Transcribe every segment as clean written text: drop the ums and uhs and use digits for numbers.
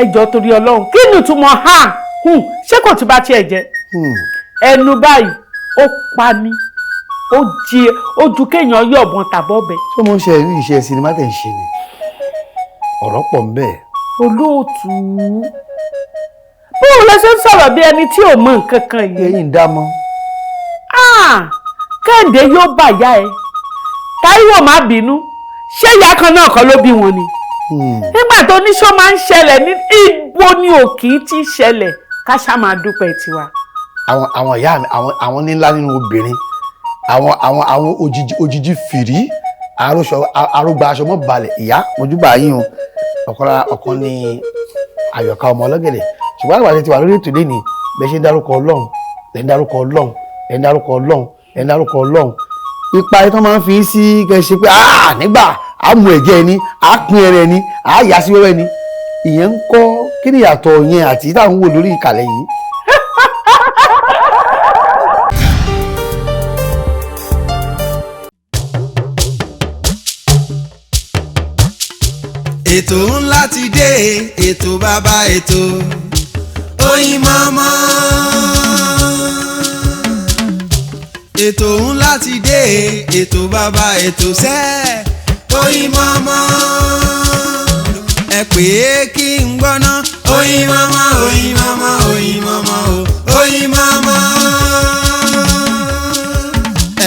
ẹjọ́ torí Ọlọ́run kí ni ìtumọ̀ ha ṣé kò tún bá tiẹ̀ jẹ́ ẹnu báyìí ó pa ni ó ju kéèyàn yọ̀bọ̀n tàbọ̀bẹ̀. ṣé mo ń ṣe ẹ̀rí iṣẹ́ sinimá tẹ̀ ń ṣe ni ọ̀rọ̀ pọ̀ ń bẹ́ẹ̀. olóòtú bóun lẹ ṣe ń sọ̀rọ̀ bí ẹni tí ò mọ nǹkan kan yìí. ẹ̀yin dá mọ́. Kẹ́hìndé yóò bàyá ẹ Táíwò má bínú ṣé ìyá kan náà kọ́ ló bí wọn ni. nígbà tó níṣó máa ń ṣẹlẹ̀ ní ibo ni òkì ti ṣẹlẹ̀ ká ṣá máa dúpẹ́ tiwa. àwọn ìyá mi àwọn nílá nínú obìnrin àwọn òjijì fìrí arógbá aṣọ mọ́ balẹ̀ ìyá mojúbà yín o ọ̀kan ní Àyọ̀ká ọmọ Ọlọ́gẹ̀dẹ̀ ṣùgbọ́n àgbà tí wà lórí ètò lẹ́ni bẹ́ẹ̀ ṣe ń dárúkọ Ọlọ́run lẹ́ni dárúkọ Ọlọ́run lẹ́ni dárúkọ Ọlọ́run lẹ́ni dárúkọ Ọlọ́run ipa ẹ̀ tó máa ń fi sí kẹ́ṣe pé nígbà àmú ẹ̀jẹ̀ ẹni àpín ẹrẹ ẹni àyà sí wẹ́wẹ́ ni ìyẹn ń kọ́ kí ni ìyàtọ̀ yẹn àti táwọn wò lórí ìkàlẹ̀ yìí. ètò ńlá ti dé ètò bàbá ètò Oyinmomo. ètò ńlá ti dé ètò bàbá ètò sẹ́ Oyinmomo. ẹ pè é kí n gbọ́ná Oyinmomo Oyinmomo Oyinmomo Oyinmomo.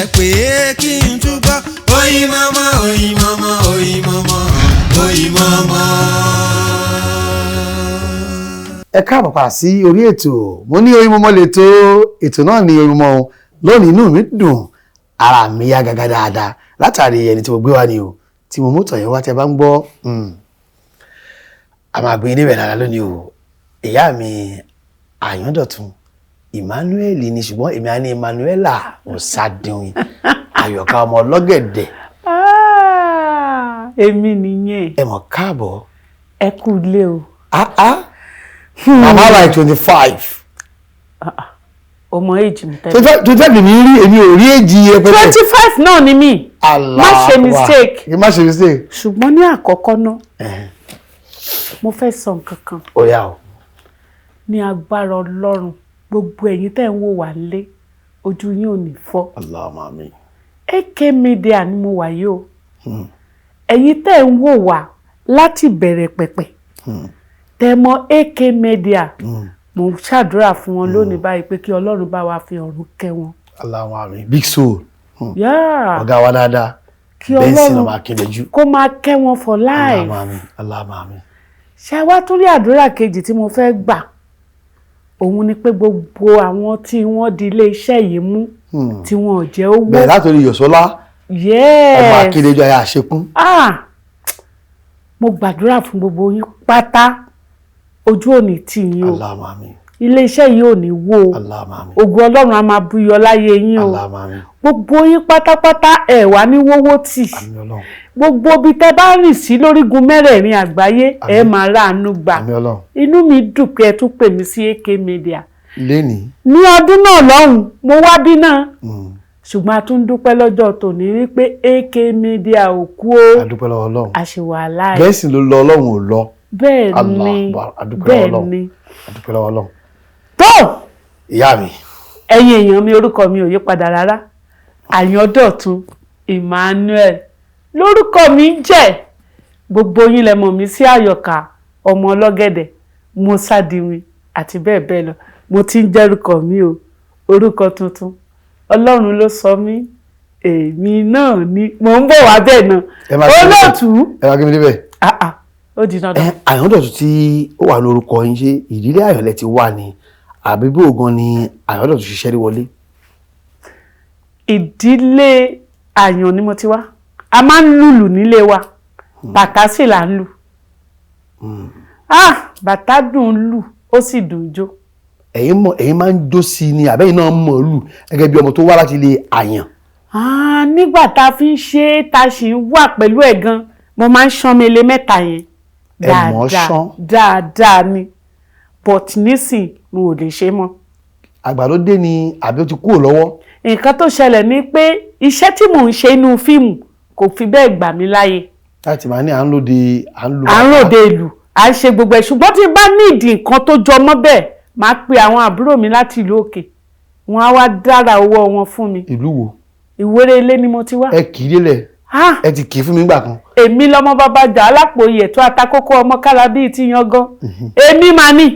ẹ pè é kí n túbọ̀ Oyinmomo Oyinmomo Oyinmomo Oyinmomo. ẹ káàbọ̀ pa sí orí ètò mo ní Oyinmomo ètò náà ní Oyinmomo lónìí inú mi dùn ara mi yá gágá dáadáa látàrí ẹni tí mo gbé wá ni o tí mo mú tọ̀yìn wá tẹ́ bá ń gbọ́ a máa gbé níbẹ̀ dáadáa lónìí o ìyá mi Àyándọ̀tun Emmanuel ni ṣùgbọ́n èmi á ní Emmanuela Ọ̀sádìwìn Àyọ̀ká ọmọ Ọlọ́gẹ̀dẹ̀. èmi nìyẹn. ẹ mọ̀ káàbọ̀. ẹ kú ilé o. mama like 25. ọmọ èjì mi tẹ́lẹ̀. 25 ni mi rí èmi ò rí èjì ẹpẹtẹ. 25 náà ni mí. má ṣe mistake. má ṣe mistake. ṣùgbọ́n ní àkọ́kọ́ náà mo fẹ́ sọ nǹkan kan. ó yá o. ní agbára Ọlọ́run gbogbo ẹ̀yin tẹ́ ń wò wá lé ojú yín ò ní fọ́. Allahumma àmín. AK Media ni mo wà yìí o. ẹ̀yin tẹ́ ń wò wá láti bẹ̀rẹ̀ pẹ̀pẹ̀ tẹ́ mọ̀ AK Media mo ṣàdúrà fún wọn lónìí báyìí pé kí Ọlọ́run bá wa fi ọ̀run kẹ́ wọn. Allahumma àmín. Big soul. ọ̀gá wa dáadáa kí Ọlọ́run kó máa kẹ́ wọn for life. Allahumma àmín. Allahumma àmín. ṣé wá tún rí àdúrà kejì tí mo fẹ́ gbà òun ni pé gbogbo àwọn tí wọ́n di ilé iṣẹ́ yìí mú tí wọn ò jẹ́ owó. bẹ́ẹ̀ látòrí Yọ̀sọ́lá ọmọ Akíndéjọ ayé àṣekún. mo gbàdúrà fún gbogbo yín pátá ojú òní tì yín o. Allahumma àmín. ilé iṣẹ́ yìí ò ní wó o. Allahumma àmín. ògo Ọlọ́run á máa búyọ láyé yín o. Allahumma àmín. gbogbo yín pátápátá ẹ̀ wá ní wọ́wọ́ tì. àmín Ọlọ́run. gbogbo ibi tẹ́ bá rìn sí lórígun mẹ́rẹ̀ẹ̀rin àgbáyé ẹ máa ráàánú gbà. àmín Ọlọ́run. inú mi dùn pé ẹ tún pè mí sí AK Media. lénìí. ní ọdún náà lọ́hùn mo wá bí náà ṣùgbọ́n a tún dúpẹ́ lọ́jọ́ tòní wípé AK Media ò kú o. a dúpẹ́ lọ́wọ́ Ọlọ́run. àṣewà láì. bẹ́ẹ̀ sì ló lọ Ọlọ́run ò lọ. bẹ́ẹ̀ ni bẹ́ẹ̀ ni. a dúpẹ́ lọ́wọ́ Ọlọ́run. tó ìyá mi. ẹ̀yin èèyàn mi orúkọ mi ò yí padà rárá Àyándọ̀tun Emmanuel lórúkọ mi jẹ́ gbogbo yín lẹ mọ̀ mí sí Àyọ̀ká ọmọ Ọlọ́gẹ̀dẹ̀ Ọ̀sádìwìn àti bẹ́ẹ̀ bẹ́ẹ̀ lọ mo ti ń jẹ́rúkọ mi o orúkọ tuntun Ọlọ́run ló sọ mí èmi náà ni mò ń bọ̀ wá bẹ́ẹ̀ náà olóòtú. ẹ wá kí mi débẹ̀. ó di dandan. Àyándọ̀tun tí ó wà lórúkọ yín ṣe ìdílé Àyànlẹ̀ ti wà ní àbí bí ògan ni Àyándọ̀tun ṣiṣẹ́ rí wọlé. ìdílé Àyàn ni mo ti wá a máa ń lùlù nílé wa bàtà sì là ń lù bàtà dùn lù ó sì dùn jó. ẹ̀yin máa ń jó sí ni àbẹ́yìn náà mọ̀ lù gẹ́gẹ́ bí ọmọ tó wá láti ilé Àyàn. nígbà tá a fi ń ṣe é tá a sì ń wà pẹ̀lú ẹ̀ gan mo máa ń ṣán mele mẹ́ta yẹn dáadáa ni but nísìn mo ò lè ṣe mọ́. àgbàlódé ni àbí ó ti kúrò lọ́wọ́. nǹkan tó ṣẹlẹ̀ ni pé iṣẹ́ tí mò ń ṣe inú fíìmù kò fi bẹ́ẹ̀ gbà mí láyè. láti máa ní à ń lòde ìlú à ń ṣe gbogbo ẹ̀ ṣùgbọ́n tí n bá ní ìdí nǹkan tó jọ mọ́ bẹ́ẹ̀ máa pe àwọn àbúrò mi láti ìlú òkè wọn á wá dára owó wọn fún mi. ìlú wo? Ìwéré Ilé ni mo ti wá. ẹ kì í délẹ̀ ẹ ti kì í fún mi nígbà kan. èmi lọmọ bàbá jà alápò iyẹ̀ tó atakókó ọmọ kára bíi ti yangan èmi máa ní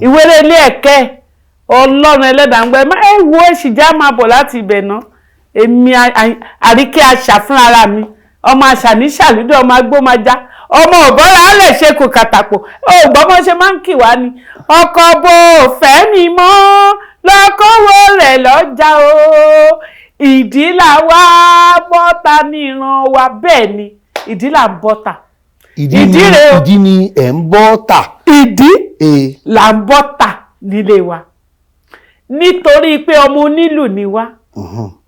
Ìwéré Ilé ẹ̀kẹ́ Ọlọ́run ẹlẹ́dàá ń gbẹ ẹ wo èsì já máa bọ̀ láti ibẹ̀ náà èmi àríkẹ́ àṣà fún ara mi ọmọ àṣà ní ṣàlùdọ̀ ọmọ agbó máa já ọmọ ọ̀bọ́ra á lè ṣe kò kàtàpọ̀ ògbọ́mọ ṣe máa ń kì wá ni ọkọ̀ bó fẹ́ mi mọ́ lọ́kọ́wọ́ rẹ̀ lọ́jà o ìdí là wá bọ́ta ní ìran wa bẹ́ẹ̀ ni ìdí là ń bọ́ta. ìdí ni ẹ̀ ń bọ́ta. ìdí là ń bọ́ta nílé wa nítorí pé ọmọ onílù ni wá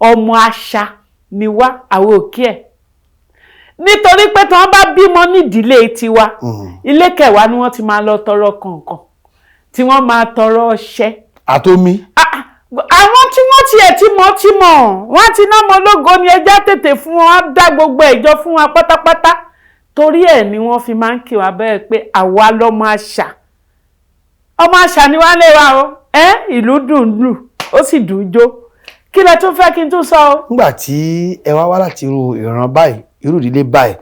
ọmọ àṣà ni wá àwọn òkè ẹ̀ nítorí pé tí wọ́n bá bímọ nídìílé tiwa ilé kẹwàá ni wọ́n ti máa lọ tọrọ kọ̀ọ̀kan tí wọ́n máa tọrọ ọṣẹ. àtomi. àwọn tí wọ́n tiẹ̀ tí mọ̀ wọ́n ti ná ọmọ ológo ni ẹja tètè fún wọn á dá gbogbo ẹ̀jọ́ fún wa pátápátá torí ẹ̀ ni wọ́n fi máa ń kí wa bẹ́ẹ̀ pé àwa lọ́mọ àṣà ọmọ àṣà ni wọ́n lé wa o ìlú dùn lù ó sì dùn jó kí lẹ tún fẹ́ kí n tún sọ o. nígbà tí ẹ wá láti irú ìran báyìí irú ìdílé báyìí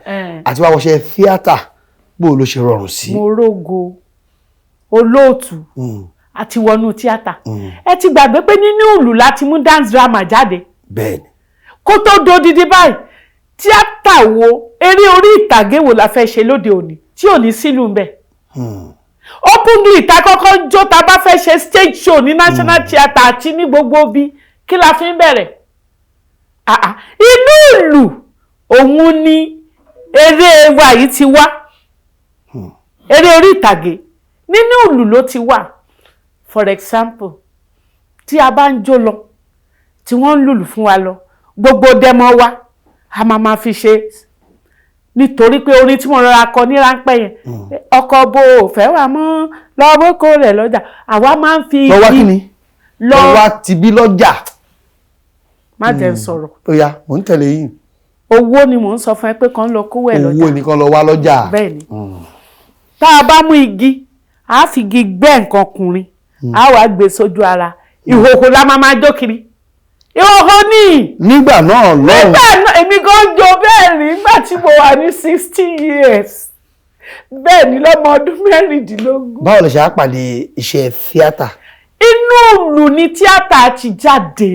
àti wá wọṣẹ tíátà bó ló ṣe rọrùn sí. mo rógo olóòtú àti wọnú tíátà ẹ ti gbàgbé pé nínú ìlú láti mú dance drama jáde. bẹ́ẹ̀ni. kó tó dodidi báyìí tíátà wo eré orí ìtàgé wo la fẹ́ ṣe lóde òní tí ò ní sílùú ń bẹ̀. openly ta kọ́kọ́ jó ta bá fẹ́ ṣe stage show ní national theatre àti ní gbogbo bí kí la fi ń bẹ̀rẹ̀. inú ìlú òun ni eré wa yìí ti wá eré orí ìtàgé nínú ìlú ló ti wà. For example tí a bá ń jó lọ tí wọ́n ń lùlù fún wa lọ gbogbo dẹmọ wa a máa fi ṣe nítorí pé orin tí mo rọra kọ ní ráńpẹ́ yẹn ọkọ̀ bó o fẹ́ wà mọ́ lọ́wọ́ kó rẹ̀ lọ́jà àwa máa ń fi lọ́wọ́ kí ni lọ́wọ́ ti bí lọ́jà. má jẹ́ ń sọ̀rọ̀. ó yá mò ń tẹ̀lé yìí. owó ni mò ń sọ fún ẹ pé kàn lọ kówó ẹ lọ́jà. owó ni kàn lọ wá lọ́jà. bẹ́ẹ̀ ni tá a bá mú igi a fi igi gbẹ́ nǹkan ọkùnrin a wá gbé sójú ara ìhòhò la máa jó kiri ìhòhò ní. nígbà náà lọ́hùn. nígbà náà èmi gan jó bẹ́ẹ̀ rí nígbà tí mo wà ní 60 years bẹ́ẹ̀ ni lọ́mọ ọdún 16. báwo lè ṣe á pàdé iṣẹ́ tíátà. inú ìlú ni tíátà ti jáde.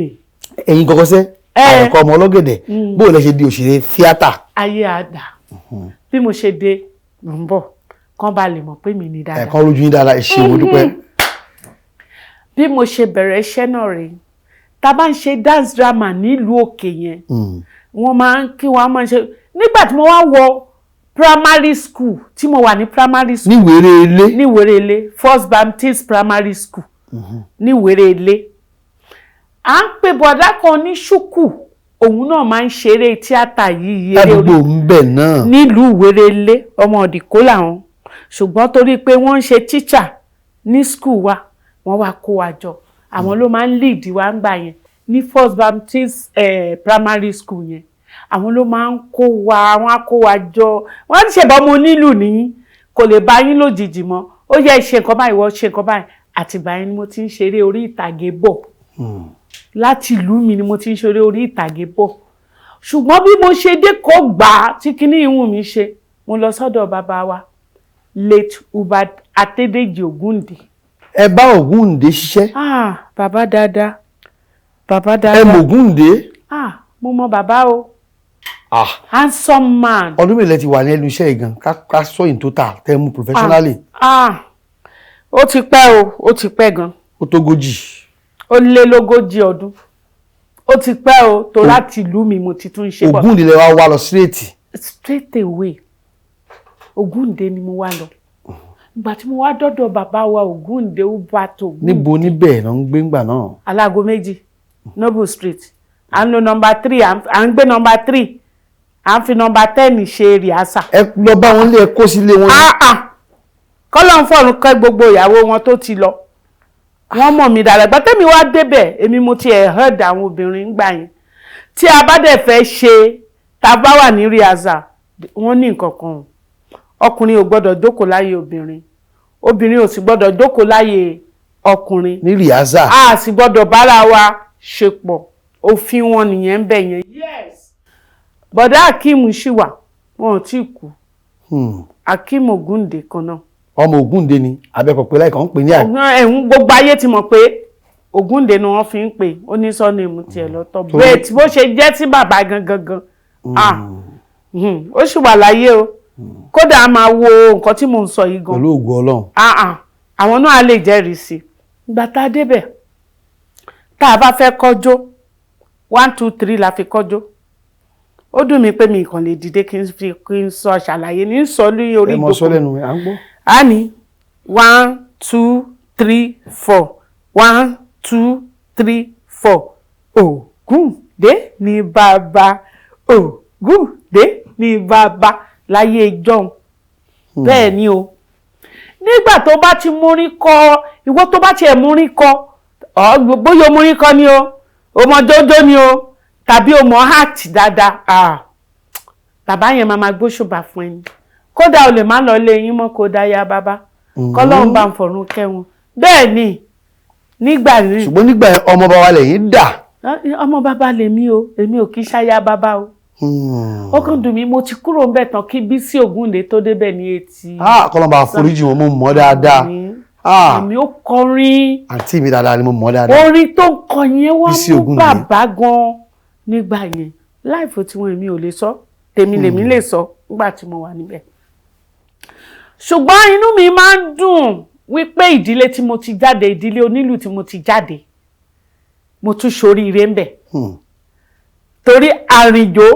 ẹ̀yin kọ́kọ́ sẹ́ àyọ̀kọ́ ọmọ Ológede bó lè ṣe di òṣèré tíátà. ayé àdá bí mo ṣe dé mò ń bọ̀ kán bá lè mọ̀ pé mi ní dáadáa. ẹ̀kọ́ lójú yín dáadáa ṣe mo dúpẹ́. bí mo ṣe bẹ̀rẹ̀ iṣẹ́ náà rèé tá a bá ń ṣe dance drama nílùú òkè yẹn wọ́n máa ń kí wọ́n máa ń ṣe nígbà tí mo wá wọ primary school tí mo wà ní primary school. ní Ìwéré Ilé. ní Ìwéré Ilé First Baptist Primary School ní Ìwéré Ilé. à ń pè bọ̀dá kan ní ṣùkù òun náà máa ń ṣeré tíátà yìí eré orí àdúgbò ń bẹ̀ náà nílùú Ìwéré Ilé ọmọ òdìkó làwọn ṣùgbọ́n torí pé wọ́n ń ṣe teacher ní school wa wọ́n wá kó wa jọ àwọn ló máa ń lead wa ń gbà yẹn ní First Baptist Primary School yẹn àwọn ló máa ń kó wa wọ́n á kó wa jọ wọ́n ti ṣèbọn mo nílùú nìyí kò lè bá yín lójijì mọ́ ó yẹ ṣe nǹkan báyìí wọ́n ṣe nǹkan báyìí àtìgbà yẹn ni mo ti ń ṣeré orí ìtàgé bọ̀ láti ìlú mi ni mo ti ń ṣeré orí ìtàgé bọ̀ ṣùgbọ́n bí mo ṣe dé kó gbà á tí kinní ìhùn mi ṣe mo lọ sọ́dọ̀ bàbá wa late Uba Adédèjì Ògúndé. ẹ bá Ògúndé ṣiṣẹ́. Bàbá dáadáa bàbá dáadáa. ẹ mọ Ògúndé. mo mọ bàbá o. handsome man. ọdún mélòó ti wà ní ẹnu iṣẹ́ ìgàn ká sọ in total tẹ́ mú professionally. ó ti pẹ́ o ó ti pẹ́ gan. ó tó gójì. ó lé lógójì ọdún ó ti pẹ́ o tó láti ìlú mi mo ti tún ṣe bọ̀. Ògúndé lẹ wá lọ straight away Ògúndé ni mo wá lọ ìgbà tí mo wá dọ́dọ̀ bàbá wa Ògúndé ó bá tó Ògúndé. níbo níbẹ̀ ló ń gbé ńgbà náà. alágo méjì Noble Street à ń lo number 3 à ń gbé number 3 à ń fi number 10 ṣe rìásà. ẹ lọ bá wọn lé ẹ kó sílé wọn. kọ́lọ́ ń fọ̀rùn kẹ́ gbogbo ìyàwó wọn tó ti lọ wọ́n mọ̀ mí dára gbọ́n tẹ́mi wá débẹ̀ èmi mo ti heard àwọn obìnrin gbà yẹn tí a bá dẹ̀ fẹ́ ṣe tá a bá wà ní rìásà wọ́n ní nǹkan kan ọkùnrin ò gbọ́dọ̀ jókòó láyé obìnrin obìnrin ò sì gbọ́dọ̀ jókòó láyé ọkùnrin ní rìhásà a sì gbọ́dọ̀ bára wa ṣe pọ̀ òfin wọn nìyẹn ń bẹ yẹn. yes bọ̀dá Akeem ṣì wà wọn ò tí ì kú Akeem Ògúndé kan náà. ọmọ Ògúndé ni abẹ́kọ̀pẹ́ láìka ń pè ní ẹ̀hún gbogbo ayé ti mọ̀ pé Ògúndé ni wọ́n fi ń pè ó ní sọ́nìmù tiẹ̀ lọ́tọ̀ bẹ́ẹ̀ bó ṣe jẹ́ sí bàbá gangan ó sì wà láyé o kódà a máa wo nǹkan tí mò ń sọ yìí gan. pẹ̀lú ògo Ọlọ́run. àwọn náà lè jẹ́rìí sí ìgbà tá a débẹ̀ tá a bá fẹ́ kọ́jọ́ 1 2 3 la fi kọ́jọ́ ó dùn mí pé mi kàn lè dìde kí n sọ ṣàlàyé ní sọ lórí orí ìjókòó. ẹ mọ sọ lẹ́nu à ń gbọ́. a ní 1 2 3 4 1 2 3 4 Ògúndé ní bàbá Ògúndé ní bàbá láyé ìjọ́un bẹ́ẹ̀ ni o nígbà tó bá ti múrí kọ ìwọ tó bá tiẹ̀ múrí kọ bóyá o múrí kọ ni o mọ jójó ni o tàbí o mọ heart dáadáa bàbá yẹn máa gbóṣùbà fún ẹni kódà o lè má lọ lé yín mọ́ kó dáyà bàbá kọ́lọ́run bá ń fọ̀run kẹ́wọn bẹ́ẹ̀ ni nígbà rí. ṣùgbọ́n nígbà ọmọ bàbá lẹ́yìn dà. ọmọ bàbá lèmi o èmi ò kí ṣáyà bàbá o. ó kàn dùn mí mo ti kúrò ńbẹ̀ tán kí Bísí Ògúndé tó débẹ̀ ní etí. kọ́lọ́mbà àforíjì wọn mo mọ̀ dáadáa. èmi ó kọrin. àǹtí mi dáadáa ni mo mọ̀ dáadáa. orin tó ń kọ yẹn wá mú bàbá gan nígbà yẹn láìfò tí wọn èmi ò lè sọ tèmi lèmi lè sọ nígbà tí mo wà níbẹ̀. ṣùgbọ́n inú mi máa ń dùn wípé ìdílé tí mo ti jáde ìdílé onílù tí mo ti jáde mo tún ṣoríire ńbẹ̀. torí àrìnjó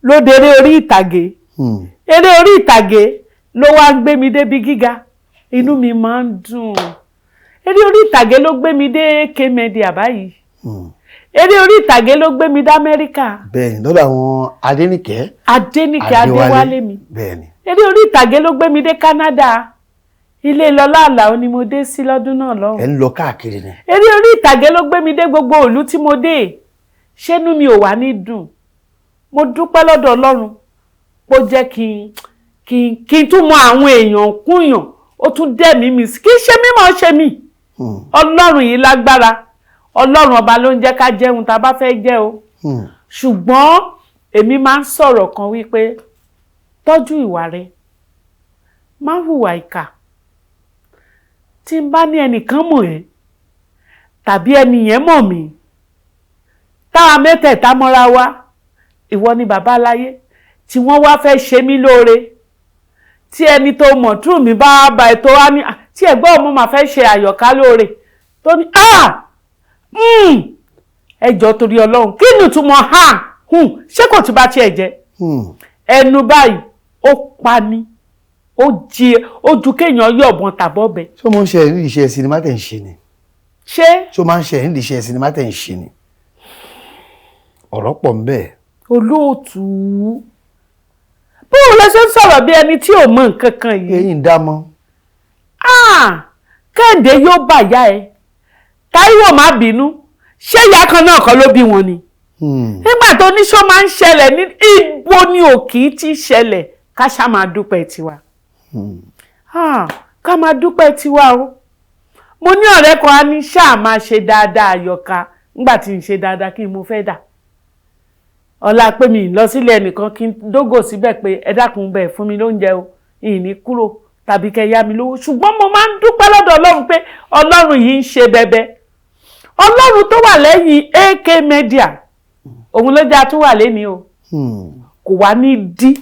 ló déré orí ìtàgé eré orí ìtàgé ló wá ń gbé mi débi gíga inú mi máa ń dùn eré orí ìtàgé ló gbé mi dé K-Media báyìí eré orí ìtàgé ló gbé mi dé Amẹ́ríkà. bẹ́ẹ̀ni lọ́dọ̀ àwọn Adéníkẹ́ Adéwálé mi bẹ́ẹ̀ni eré orí ìtàgé ló gbé mi dé Canada ilé Lọlá Àlàó ni mo dé sí lọ́dún náà lọ́hùn. ẹ ń lọ káàkiri ni. eré orí ìtàgé ló gbé mi dé gbogbo ìlú tí mo dé ṣénú mi ò wá ní dùn mo dúpẹ́ lọ́dọ̀ Ọlọ́run ó jẹ́ kí n tún mọ àwọn èèyàn kúnyàn ó tún dẹ̀mí mi kí ṣe mímọ̀ ṣe mí Ọlọ́run yìí lágbára Ọlọ́run ọba ló ń jẹ́ ká jẹun tá a bá fẹ́ jẹ o ṣùgbọ́n èmi máa ń sọ̀rọ̀ kan wípé tọ́jú ìwà rẹ má hùwà ìkà tí n bá ní ẹnìkan mọ̀ ẹ́ tàbí ẹni yẹn mọ̀ mí táwa mẹ́tẹ̀ẹ̀ta mọ́ra wa ìwọ ni bàbá láyé tí wọ́n wá fẹ́ ṣe mí lóore tí ẹni tó mọ̀ tú mi bá bá ètò wá ní tí ẹ̀gbọ́n ọmọ máa fẹ́ ṣe Àyọ̀ká lóore tó ní ẹjọ́ torí Ọlọ́run kí ni ìtumọ̀ ṣé kò tí bá tiẹ̀ jẹ́ ẹnu báyìí ó pa ni ó ju kéèyàn yọ̀bọ̀n tàbọ̀bẹ̀. ṣé o máa ń ṣe ẹ̀rí iṣẹ́ sinimá tẹ̀ ń ṣe ni. ṣé o máa ń ṣe ẹ̀rí iṣẹ́ sinimá tẹ̀ ń ṣe ni. ọ̀rọ̀ pọ̀ ń bẹ́ẹ̀. olóòtú báwo lẹ ṣe ń sọ̀rọ̀ bí ẹni tí ò mọ nǹkan kan yìí. ẹ̀yin dá mọ́. Kẹ́hìndé yóò bàyá ẹ Táíwò má bínú ṣé ìyá kan náà kọ́ ló bí wọn ni. nígbà tó ní ṣó máa ń ṣẹlẹ̀ ní ibo ni ò kì í ti ṣẹlẹ̀ ká ṣá máa dúpẹ́ tiwa. ká máa dúpẹ́ tiwa o. mo ní ọ̀rẹ́ kan á ní ṣáà máa ṣe dáadáa Àyọ̀ká nígbà tí n ṣe dáadáa kí n mo fẹ́ dà. ọ̀la pé mi lọ sílé ẹnìkan kí n dógò síbẹ̀ pé ẹ dákun bẹ̀ fún mi lóúnjẹ o ìní kúrò tàbí kẹ́ yá mi lówó ṣùgbọ́n mo máa ń dúpẹ́ lọ́dọ̀ Ọlọ́run pé Ọlọ́run yìí ń ṣe bẹbẹ Ọlọ́run tó wà lẹ́yìn K-Media òun ló já tún wà lẹ́ni o kò wá ní dí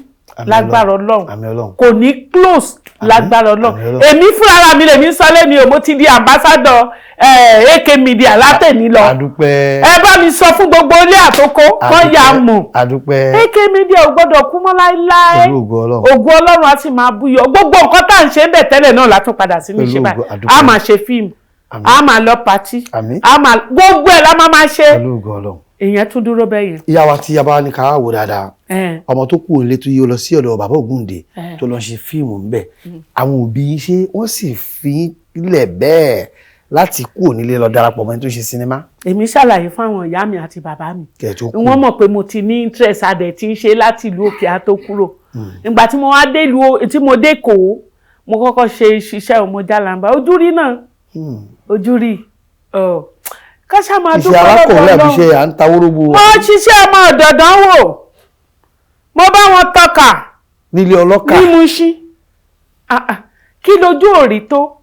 lágbára Ọlọ́run kò ní close lágbára Ọlọ́run èmi fúnra mi lèmi sọ lẹ́ni o mo ti di ambassador K-Media látẹ̀ní lọ ẹ bá mi sọ fún gbogbo ilé àtòkò wọ́n yà mọ̀ K-Media ò gbọ́dọ̀ kú mọ́ láéláé ògo Ọlọ́run á sì máa búyọ gbogbo nǹkan tá à ń ṣe ń bẹ̀ tẹ́lẹ̀ náà látún padà sí ní ṣe báyìí a máa ṣe fíìmù a máa lọ pàtí a máa gbogbo ẹ̀ la máa ṣe èèyàn tún dúró bẹ́ẹ̀ yẹn. ìyá wa tí a bá ní ká wò dáadáa ọmọ tó kù nílé tó yí lọ sí ọ̀dọ̀ bàbá Ògúndé tó lọ ṣe fíìmù ńbẹ̀ àwọn òbí ṣé wọ́n sì fi ilẹ̀ bẹ́ẹ̀ láti kú nílé lọ darapọ̀ mọ́ ẹni tó ṣe sinimá. èmi ṣàlàyé fún àwọn ìyá mi àti bàbá mi wọ́n mọ̀ pé mo ti ní interest adẹ̀ tí ń ṣe láti ìlú òkè á tó kúrò ìgbà tí mo wá dé ìlú tí mo dé kò mo kọ́kọ́ ṣiṣẹ́ ọmọ jálàmbá ojú rí náà ojú rí káṣá máa dúpẹ́ lọ́dọ̀ Ọlọ́run. iṣẹ́ arákùnrin àbí iṣẹ́ à ń ta wórógbó. mo ṣiṣẹ́ ọmọ ọ̀dọ̀dán wò mo bá wọn tọ́ka nílé ọlọ́kà ní Mùṣín kí lójú òrí tó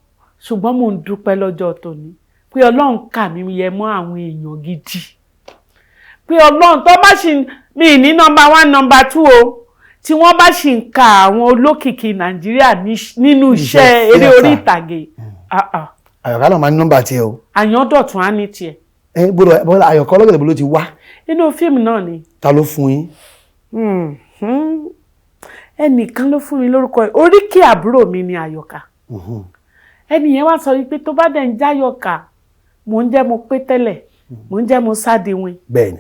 ṣùgbọ́n mo ń dúpẹ́ lọ́jọ́ tòní pé Ọlọ́run kà mí yẹ mọ́ àwọn èèyàn gidi pé Ọlọ́run tó bá ṣì mí ní nọ́mbà 1 nọ́mbà 2 o tí wọ́n bá ṣì ń ka àwọn olókìkí Nàìjíríà nínú iṣẹ́ eré orí ìtàgé. Àyọ̀ká náà máa ní nọ́mbà tiẹ̀ o. Àyàndọ̀tún á ní tiẹ̀. Bọ́lá Àyọ̀ká Ọlọ́gẹ̀dẹ̀ bó ló ti wá. Inú fíìmù náà ni. Ta ló fún yín? Ẹnìkan ló fún mi lórúkọ ẹ̀ oríkì àbúrò mi ni Àyọ̀ká. Ẹni yẹn wá sọ wípé tó bá dẹ̀ ń jáyọ̀ká mò ń jẹ́ mo pé tẹ́lẹ̀ mò ń jẹ́ mo sádiwìn. Bẹ́ẹ̀ni.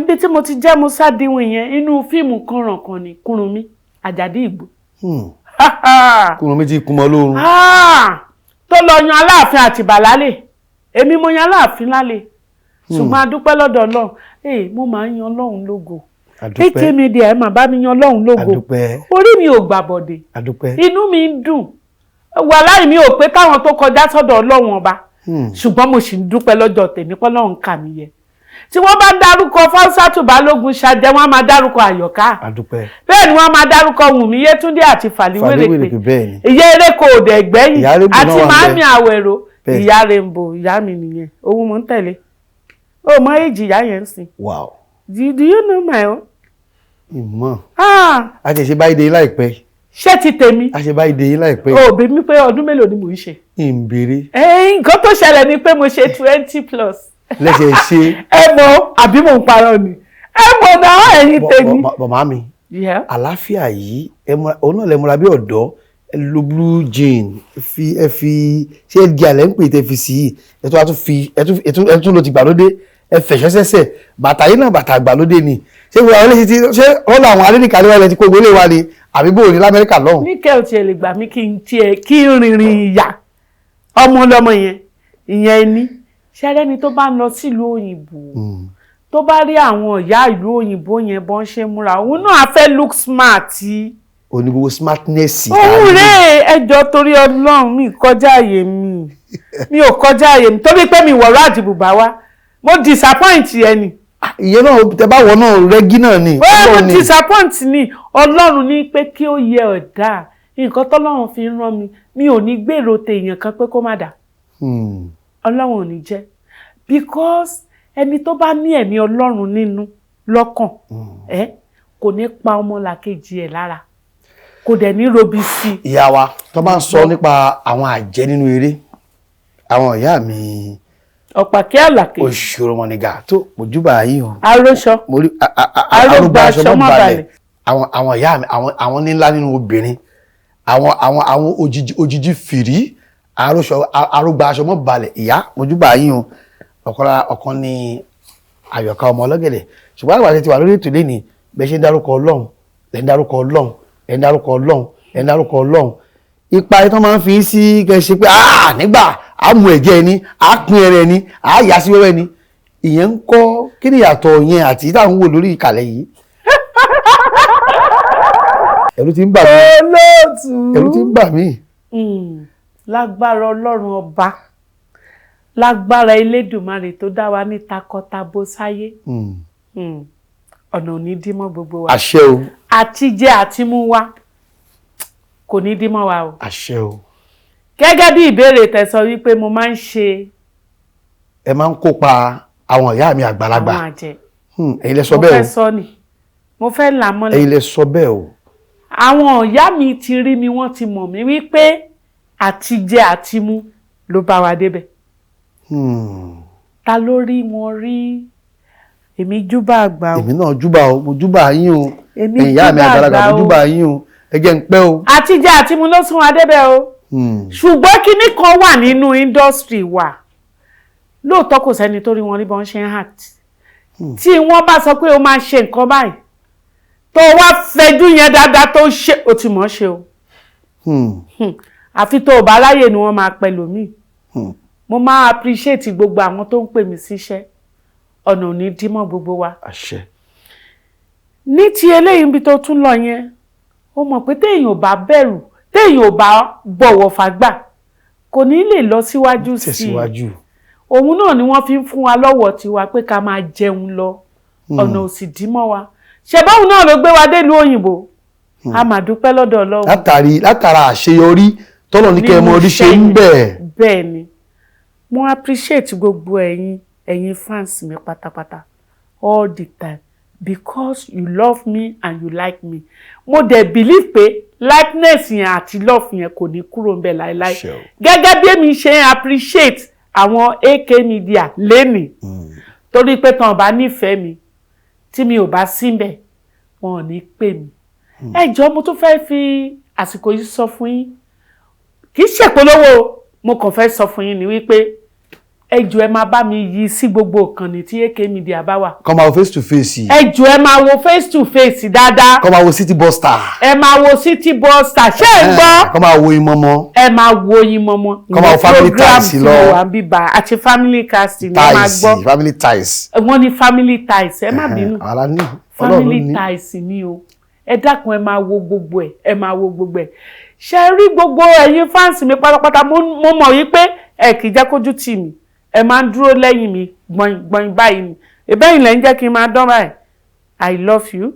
Bí tí mo ti jẹ́ mo sádiwìn yẹn inú fíìmù kànrànkàn ni Kúrúnmí Àjàdí Ìgbò. Kúrúnmí ti kún mọ́ lóorun. Tó lọ yan Aláàfin Àtìbà lálẹ́ èmi mo yan Aláàfin lálẹ́ ṣùgbọ́n a dúpẹ́ lọ́dọ̀ Ọlọ́run mo máa ń yan Ọlọ́run lógo. AK Media ẹ máa bá mi yan Ọlọ́run lógo orí mi ò gbàbọ̀dé inú mi ń dùn wàláhì mi ò pé káwọn tó kọjá sọ́dọ̀ Ọlọ́run ọba ṣùgbọ́n mo sì ń dúpẹ́ lọ́jọ́ tèmi pé Ọlọ́run kà mí yẹ tí wọ́n bá dárúkọ Fáṣátù Balógun Ṣadé wọ́n á máa dárúkọ Àyọ̀ká bẹ́ẹ̀ ni wọ́n á máa dárúkọ Wùnmí Yétúndé àti Fàlíwèrèpè ìyá Eréko òdè ẹ̀gbẹ́yìn àti Màámi Àwẹ̀rò ìyá Rainbow ìyá mi nìyẹn òun mò ń tẹ̀lé ó mọ èjì ìyá yẹn ń sìn. Wow. Do you know my own? Ìmọ̀. A ti ṣe báyìí dé yín láìpẹ́. Ṣé ti tèmi? A ṣe báyìí dé yín láìpẹ́. O bí mi pé ọdún mélòó ni mò ń ṣe? Ìbéèrè. Nǹkan tó ṣẹlẹ̀ ni pé mo ṣe 20+. Lẹ́sẹ̀ ṣe. Ẹ mọ̀ àbí mò ń parọ́ ni? Ẹ mọ̀ náà ẹ̀yin tèmi. Bọ̀má mi. Àlàáfíà yìí òun náà lè múra bí ọ̀dọ́ lo blue jean ẹ fi ṣé ẹ di àlẹ́ ń pè tẹ́ fi sí i ẹ tó wá tún fi ẹ tún lo ti gbàlódé ẹ fẹ̀ṣọ́ sẹ́sẹ̀ bàtà yìí náà bàtà àgbàlódé ni ṣé gbogbo àwọn eléyìí ti ṣé wọ́n lọ àwọn alẹ́nìkà ní wọ́n ti kó gbélé wa ni àbí bò ní lamẹ́ríkà lọ́hùn. níkẹ́ ò tiẹ̀ lè gbà mí kí n rìnrìn ìyà ọmọ ọlọ́mọ yẹn ìyẹn ni ṣẹ́rẹ́ni tó bá ń lọ sílùú òyìnbó tó bá rí àwọn ìyá ìlú òyìnbó yẹn bọ́n ṣe múra òun náà á fẹ́ look smart. Onígbogbo smartness. Òun rè ẹjọ́ torí Ọlọ́run mi kọjá àyè mi ò kọjá àyè mi torí pé mi wọ̀rọ̀ àdìbùbá wa mo disappoint ẹni. Ìyẹn náà tẹ bá wọ náà rẹ́gí náà ni. Mo disappoint ni Ọlọ́run ní pé kí ó yẹ ọ̀dà nǹkan tọ́lọ́run fi ń rán mi ò ní gbèrò tèèyàn kan pé kó má dà. Ọlọ́run ò ní jẹ́ because ẹni tó bá ní ẹ̀mí Ọlọ́run nínú lọ́kàn kò ní pa ọmọlàkejì ẹ̀ lára kò dẹ̀ ní robi sí. Ìyá wa tó bá ń sọ nípa àwọn àjẹ́ nínú eré àwọn ìyá mi Ọ̀pàkẹ́ Àlàkẹ́ òṣòro mọ̀nìgà tó mojúbà yín o. Aróṣọ arúgbó aṣọ mọ́ balẹ̀ àwọn ìyá mi àwọn nílá nínú obìnrin àwọn òjijì fìrí arúgbó aṣọ mọ́ balẹ̀ ìyá mojúbà yín o ọ̀kan ní Àyọ̀ká ọmọ Ọlọ́gẹ̀dẹ̀ ṣùgbọ́n àgbà tí wà lórí ètò lẹ́ni bẹ́ẹ̀ ṣe ń dárúkọ Ọlọ́run lẹ́ ń dárúkọ Ọlọ́run ẹ̀ ń dárúkọ Ọlọ́run ẹ̀ ń dárúkọ Ọlọ́run ipa ẹ̀ tán máa ń fi sí kẹ́ ṣe pé nígbà á mú ẹ̀jẹ̀ ẹni á pín ẹrẹ ẹni á yà sí wẹ́wẹ́ ni ìyẹn ń kọ́ kí ni ìyàtọ̀ yẹn àti táwọn wò lórí ìkàlẹ̀ yìí. ẹ̀rù ti ń bà mí. olóòtú ẹ̀rù ti ń bà mí. lágbára Ọlọ́run ọba lágbára Elédùmarè tó dá wa ní takọtabo sáyé ọ̀nà ò ní dí mọ́ gbogbo wa. àṣẹ o. àtijẹ àtimú wa kò ní dí mọ́ wa o. àṣẹ o. gẹ́gẹ́ bí ìbéèrè tẹ́ sọ wípé mo máa ń ṣe. ẹ máa ń kópa àwọn ìyá mi àgbàlagbà. àwọn àjẹ́. ẹ̀yin lẹ sọ bẹ́ẹ̀ o. mo fẹ́ sọ ni mo fẹ́ là mọ́lẹ̀. ẹ̀yin lẹ sọ bẹ́ẹ̀ o. àwọn ìyá mi ti rí mi wọ́n ti mọ̀ mí wípé àtijẹ àtimú ló bá wa débẹ̀. ta ló rí wọn rí èmi júbà àgbà o. èmi náà júbà o mo júbà yín o. èmi ìyá mi àgbàlagbà mo júbà yín o ẹ jẹ́ n pẹ́ o. àtijẹ àtimú ló sún wa débẹ̀ o. ṣùgbọ́n kinní kan wà nínú industry wa lóòótọ́ kò sẹ́ni tó rí wọn rí bọ́n ṣe ń act tí wọ́n bá sọ pé o máa ṣe nǹkan báyìí tó wá fẹjú yẹn dáadáa tó ṣe o ti mọ̀ ṣe o àfi tó o bá ráyè ni wọ́n máa pẹ̀lú mi mo máa appreciate gbogbo àwọn tó ń pè mí síṣẹ́ ọ̀nà ò ní dí mọ́ gbogbo wa. àṣẹ. ní ti eléyìí níbi tó tún lọ yẹn ó mọ̀ pé téèyàn ò bá bẹ̀rù téèyàn ò bá bọ̀wọ̀ fàgbà kò ní lè lọ síwájú sí i òun náà ni wọ́n fi ń fún wa lọ́wọ́ tiwa pé ká máa jẹun lọ ọ̀nà ò sì dí mọ́ wa ṣẹ̀bọ́n náà ló gbé wa délùú òyìnbó a máa dúpẹ́ lọ́dọ̀ Ọlọ́run látara àṣeyọrí tọ́lọ̀ ní kẹ́ ẹ mọ orí ṣe ń bẹ̀. bẹ́ẹ̀ ni mo appreciate gbogbo ẹ̀yin fans mi pátápátá all the time because you love me and you like me mo dẹ̀ believe pé likeness yẹn àti love yẹn kò ní kúrò ń bẹ̀ láéláé gẹ́gẹ́ bí èmi ṣe appreciate àwọn AK media lénìí torí pé tán bá nífẹ̀ẹ́ mi tí mi ò bá síbẹ̀ wọn ò ní pè mí ẹ jọ̀ọ́ mo tún fẹ́ fi àsìkò yìí sọ fún yín kì í ṣèpolówó mo kàn fẹ́ sọ fún yín ni wípé ẹ jọ̀ọ́ ẹ máa bá mi yí sí gbogbo ìkànnì tí AK media bá wà. kọ́ máa wo face to face yìí. ẹ jọ̀ọ́ ẹ máa wo face to face dáadáa. kọ́ máa wo city bus star. ẹ máa wo city bus star ṣé ẹ gbọ́. kọ́ máa wo Oyinmomo. ẹ máa wo Oyinmomo. kọ́ máa wo family ties lọ. program tí wà bíbá àti family casting ni máa gbọ́. ties family ties. wọ́n ní family ties ẹ má bínú. àwa ní family ties ni o ẹ dákun ẹ máa wo gbogbo ẹ máa wo gbogbo ẹ ṣe rí gbogbo ẹ̀yin fans mi pátápátá mo mọ̀ wípé ẹ kì í jẹ́ kójú tì mí ẹ máa ń dúró lẹ́yìn mi gbọ̀ngbọ̀n báyìí ni ìbẹ́yìn lẹ́ ń jẹ́ kí n máa dán báyìí I love you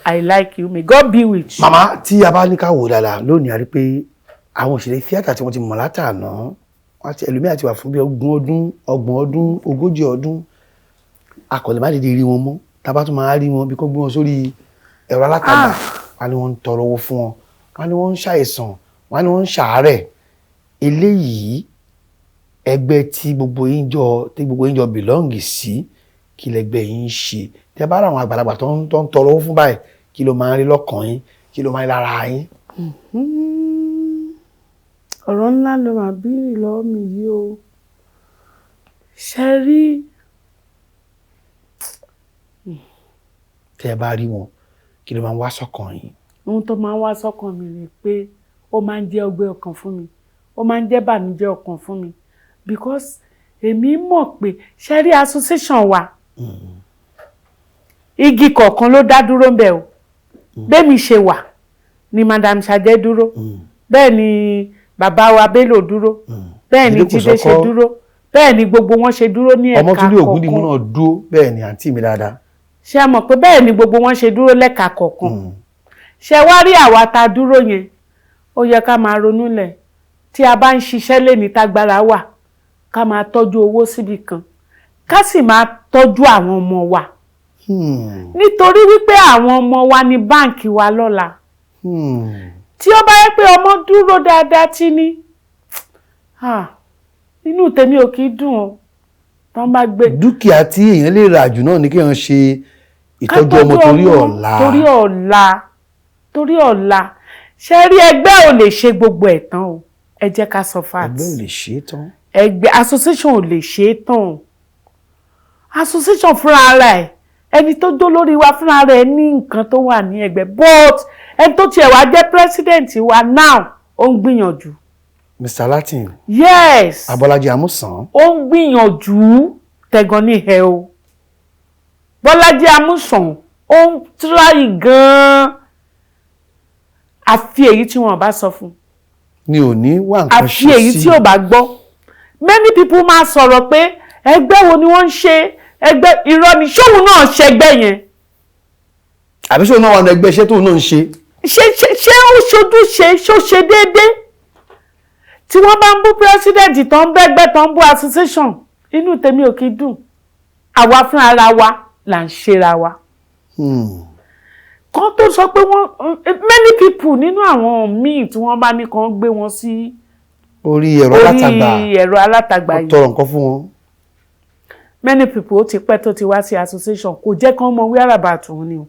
I like you may God be with you. màmá tí a bá ní ká wò dáadáa lónìí a rí pé àwọn òṣèré tíátà tí wọ́n ti mọ̀ látàná ẹlòmíà ti wà fún bí 20 ọdún 30 ọdún 40 ọdún akọ̀lẹ̀ má dédé rí wọn mọ́ tá a bá tún máa rí wọn bí kò gbé wọn sórí ẹ̀rọ alátagbà wọn ni wọ́n ń tọrọ owó fún wọn wọn ni wọ́n ń ṣàìsàn wọn ni wọ́n ń ṣàárẹ̀ eléyìí ẹgbẹ́ tí gbogbo yín jọ belong sí kí lẹgbẹ́ yín ṣe tẹ́ bá ra àwọn àgbàlagbà tó ń tọrọ owó fún báyìí kí ló máa ń rí lọ́kàn yín kí ló máa ń rí lára yín. ọ̀rọ̀ ńlá ló máa bírí lọ́wọ́ mi yìí o ṣe rí tẹ́ bá rí wọn kí ló máa ń wá sọ́kàn yín. ohun tó máa ń wá sọ́kàn mi ni pé ó máa ń jẹ́ ọgbẹ́ ọkàn fún mi ó máa ń jẹ́ bànújẹ́ ọkàn fún mi because èmi mọ̀ pé ṣe rí association wa igi kọ̀ọ̀kan ló dá dúró ń bẹ̀ o bẹ́ẹ̀mi ṣe wà ni madam Ṣadé dúró bẹ́ẹ̀ ni bàbá wa Bello dúró bẹ́ẹ̀ ni Jídé ṣe dúró bẹ́ẹ̀ ni gbogbo wọn ṣe dúró ní ẹ̀ka kọ̀ọ̀kan. Ọmọ́túndé Ògúndìmú náà dúró bẹ́ẹ̀ ni àǹtí mi dáadáa. ṣé ẹ mọ̀ pé bẹ́ẹ̀ ni gbogbo wọn ṣe dúró lẹ́ka kọ̀ọ̀kan ṣe wá rí àwa ta dúró yẹn ó yẹ ká máa ronú lẹ̀ tí a bá ń ṣiṣẹ́ lé ní tágbára wà ká máa tọ́jú owó síbi kan ká sì máa tọ́jú àwọn ọmọ wa nítorí wípé àwọn ọmọ wa ní báǹkì wa lọ́la tí ó bá yẹ pé ọmọ dúró dáadáa tí ní inú tèmi ò kì í dùn o tán bá gbé. dúkìá tí èèyàn lè rà jù náà ni kéèyàn ṣe ìtọ́jú ọmọ torí ọ̀la ṣe rí ẹgbẹ́ ò lè ṣe gbogbo ẹ̀ tán o ẹ jẹ́ ká sọ fact. ẹgbẹ́ ò lè ṣe é tán. ẹgbẹ́ association ò lè ṣe é tán association fúnra rẹ̀ ẹni tó dó lórí wa fúnra rẹ̀ ní nǹkan tó wà ní ẹgbẹ́ but ẹni tó tiẹ̀ wá jẹ́ president wa now ó ń gbìyànjú. Mr. Latin. Yes. Abọ́lájí Amúsàn. ó ń gbìyànjú tẹ̀gàn ní ẹ o Bọ́lájí Amúsàn ó ń try gan-an àfi èyí tí wọn bá sọ fún. ni ò ní wà nǹkan ṣe sí. àfi èyí tí ò bá gbọ́ many people máa sọ̀rọ̀ pé ẹgbẹ́ wo ni wọ́n ń ṣe ẹgbẹ́ irọ́ ni ṣóun náà ṣẹgbẹ́ yẹn. àbí ṣóun náà wà ní ẹgbẹ́ iṣẹ́ tóun náà ń ṣe. ṣé ó ṣojúṣe ṣó ṣe déédéé tí wọ́n bá ń bú president tó ń bẹ́gbẹ́ tó ń bú association inú tèmi ò kì í dùn àwa fún ara wa là ń ṣera wa. kan tó sọ pé many people nínú àwọn míì tí wọ́n bá ní kan gbé wọn sí orí ẹ̀rọ alátagbà yìí tọrọ nǹkan fún wọn. many people ó ti pẹ́ tó ti wá sí association kò jẹ́ kán mọ whereabout òun ni o.